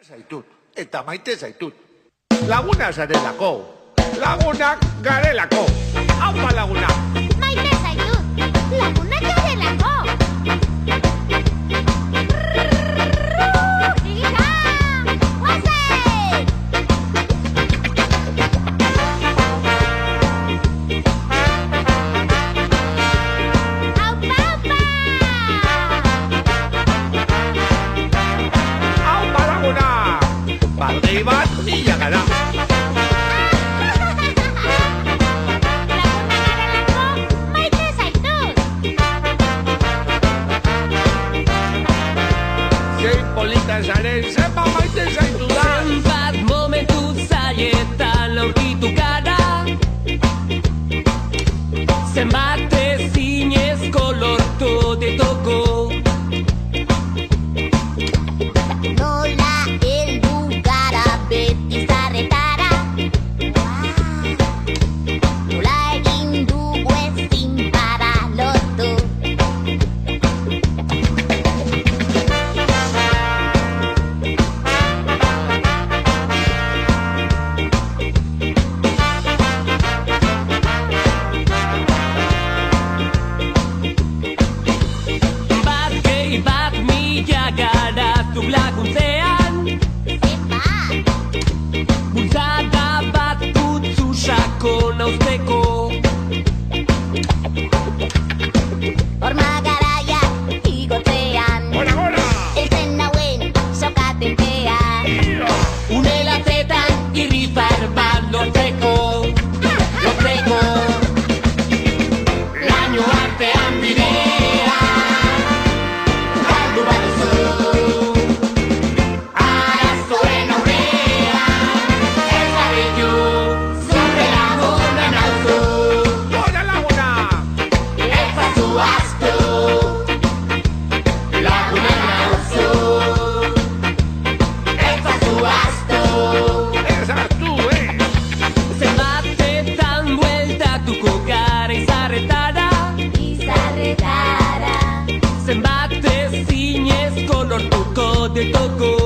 Zaitut, eta maite zaitut. Laguna zarelako, lagunak garelako. Haupa laguna! Maite zaitut, lagunak garelako. Gira! Guazen! Haupa, haupa! Haupa laguna! Baldei bat nila gara. Polita zaren, zenba maite zaitu da. Zenbat momentu zaietan aurkitu gara. Zenbat ezinezko lortu detoko. Nola heldu gara beti zarretara. Nola egin dugu ezin para lortu. Laguntzean bultzada bat putzu sakon hauzteko. Horma garaiak igotzean eltzen nauen sokatenpean. Une latzetan irrifar bat lortzeko. Laino artean bidea galdu baduzu. Zenbat ezinezko lortuko detoko.